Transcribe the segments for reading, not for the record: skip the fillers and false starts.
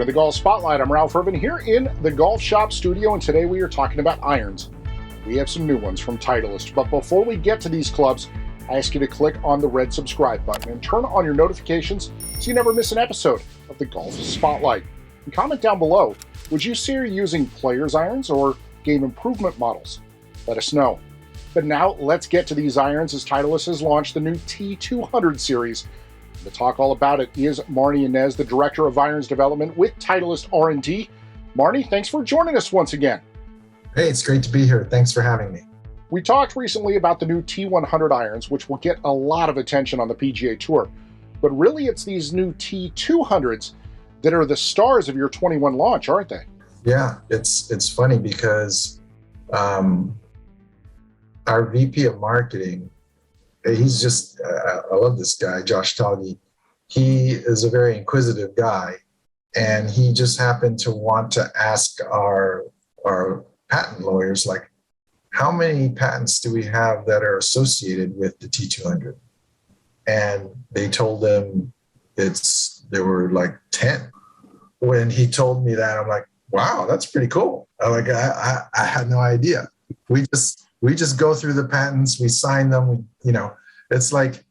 to the Golf Spotlight. I'm Ralph Urban here in the Golf Shop studio, and today we are talking about irons. We have some new ones from Titleist, but before we get to these clubs, I ask you to click on the red subscribe button and turn on your notifications so you never miss an episode of the Golf Spotlight. And comment down below, would you say you're using players' irons or game improvement models? Let us know. But now let's get to these irons as Titleist has launched the new T200 series. To talk all about it is Marnie Inez, the Director of Irons Development with Titleist R&D. Marnie, thanks for joining us once again. Hey, it's great to be here. Thanks for having me. We talked recently about the new T100 irons, which will get a lot of attention on the PGA Tour. But really, it's these new T200s that are the stars of your 21 launch, aren't they? Yeah, it's funny because our VP of Marketing, he's just, I love this guy, Josh Talgi. He is a very inquisitive guy, and he just happened to want to ask our patent lawyers, like, how many patents do we have that are associated with the T200? And they told him there were like 10. When he told me that, I'm like, wow, that's pretty cool. I had no idea. We just go through the patents, we sign them, it's like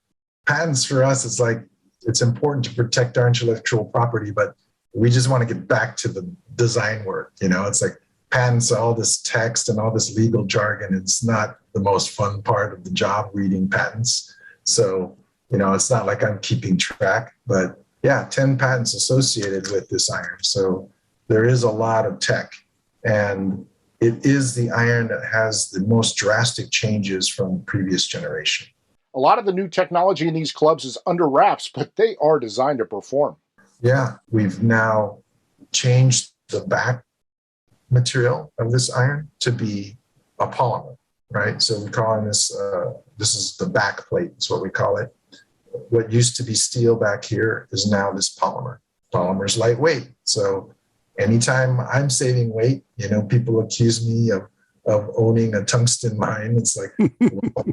patents for us, it's like, it's important to protect our intellectual property, but we just want to get back to the design work. It's like patents, all this text and all this legal jargon. It's not the most fun part of the job, reading patents. So, it's not like I'm keeping track, but yeah, 10 patents associated with this iron. So there is a lot of tech, and it is the iron that has the most drastic changes from previous generation. A lot of the new technology in these clubs is under wraps, but they are designed to perform. Yeah, we've now changed the back material of this iron to be a polymer, right? So we're calling this is the back plate, is what we call it. What used to be steel back here is now this polymer. Polymer's lightweight. So anytime I'm saving weight, people accuse me of owning a tungsten mine. It's like, well,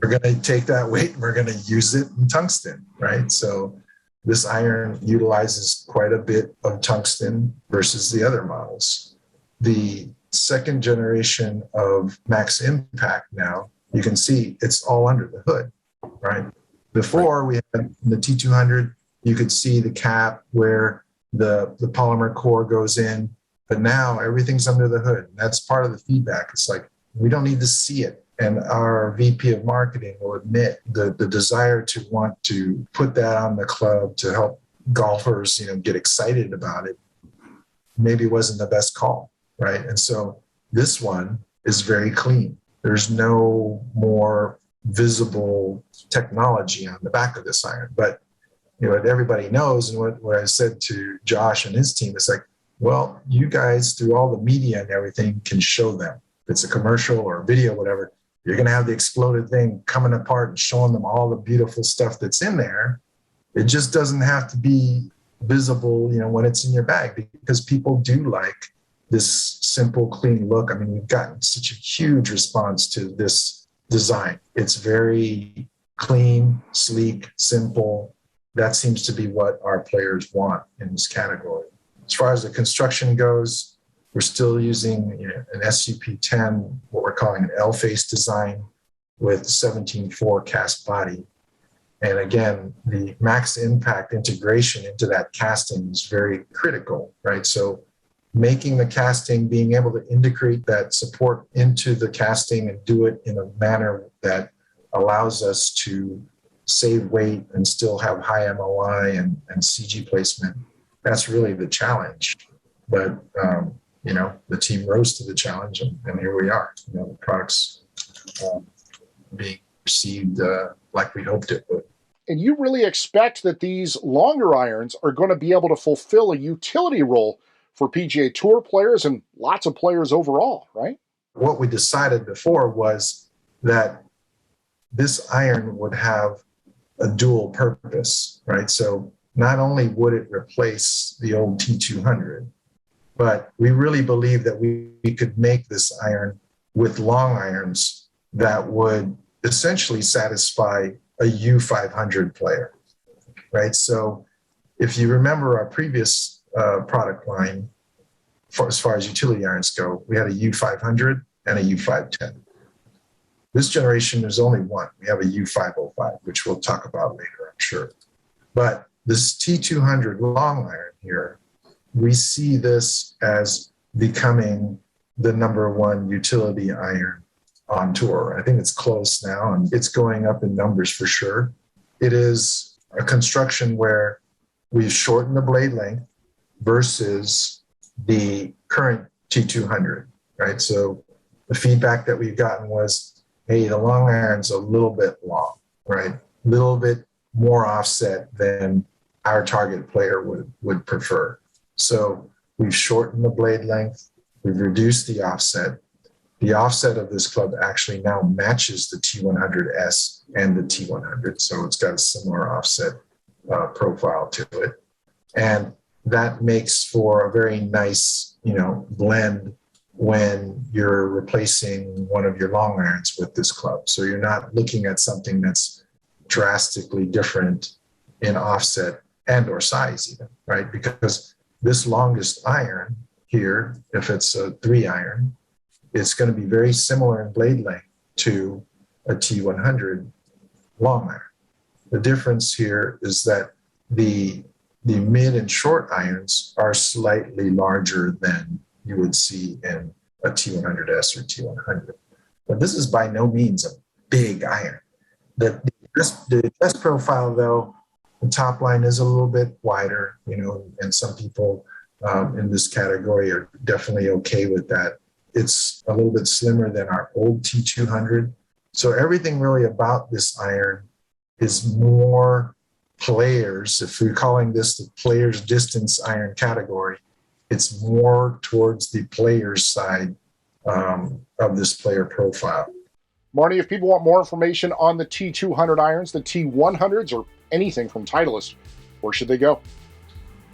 we're going to take that weight and we're going to use it in tungsten, right? So this iron utilizes quite a bit of tungsten versus the other models. The second generation of Max Impact now, you can see it's all under the hood, right? Before we had the T200, you could see the cap where the polymer core goes in, but now everything's under the hood. That's part of the feedback. It's like, we don't need to see it. And our VP of Marketing will admit the desire to want to put that on the club to help golfers, get excited about it, maybe wasn't the best call, right? And so this one is very clean. There's no more visible technology on the back of this iron. But what everybody knows, and what I said to Josh and his team, is like, well, you guys, through all the media and everything, can show them. If it's a commercial or a video, whatever, you're going to have the exploded thing coming apart and showing them all the beautiful stuff that's in there. It just doesn't have to be visible, when it's in your bag, because people do like this simple, clean look. I mean, we've gotten such a huge response to this design. It's very clean, sleek, simple. That seems to be what our players want in this category. As far as the construction goes, we're still using an SUP10, what we're calling an L-face design with 17.4 cast body. And again, the Max Impact integration into that casting is very critical, right? So making the casting, being able to integrate that support into the casting and do it in a manner that allows us to save weight and still have high MOI and CG placement. That's really the challenge. But, the team rose to the challenge, and here we are. The product's being received like we hoped it would. And you really expect that these longer irons are going to be able to fulfill a utility role for PGA Tour players and lots of players overall, right? What we decided before was that this iron would have a dual purpose, right? So not only would it replace the old T200, but we really believe that we could make this iron with long irons that would essentially satisfy a U500 player, right? So if you remember our previous product line as far as utility irons go. We had a U500 and a U510. This generation, there's only one. We have a U505, which we'll talk about later, I'm sure. But this T200 long iron here, we see this as becoming the number one utility iron on tour. I think it's close now, and it's going up in numbers for sure. It is a construction where we've shortened the blade length versus the current T200, right? So the feedback that we've gotten was, hey, the long iron's a little bit long, right? A little bit more offset than our target player would prefer. So we've shortened the blade length, we've reduced the offset. The offset of this club actually now matches the T100S and the T100, so it's got a similar offset profile to it. And that makes for a very nice, blend when you're replacing one of your long irons with this club. So you're not looking at something that's drastically different in offset and or size even, right? Because this longest iron here, if it's a 3 iron, it's going to be very similar in blade length to a T100 long iron. The difference here is that the mid and short irons are slightly larger than you would see in a T100S or T100. But this is by no means a big iron. The test profile, though, the top line is a little bit wider, and some people in this category are definitely okay with that. It's a little bit slimmer than our old T200. So everything really about this iron is more players. If we're calling this the players distance iron category, it's more towards the players side of this player profile. Marty, if people want more information on the T200 irons, the T100s, or anything from Titleist, where should they go?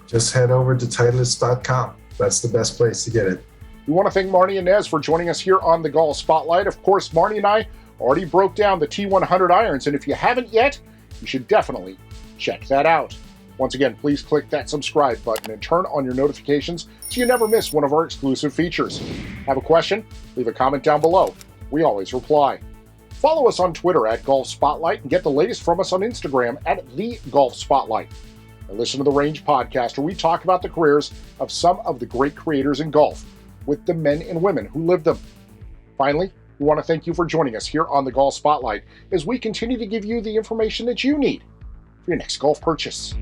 Just head over to Titleist.com. That's the best place to get it. We want to thank Marty and Nez for joining us here on the Golf Spotlight. Of course, Marty and I already broke down the T100 irons, and if you haven't yet, you should definitely check that out. Once again, please click that subscribe button and turn on your notifications so you never miss one of our exclusive features. Have a question? Leave a comment down below. We always reply. Follow us on Twitter at Golf Spotlight and get the latest from us on Instagram at The Golf Spotlight. And listen to the Range podcast where we talk about the careers of some of the great creators in golf with the men and women who live them. Finally, we want to thank you for joining us here on the Golf Spotlight as we continue to give you the information that you need for your next golf purchase.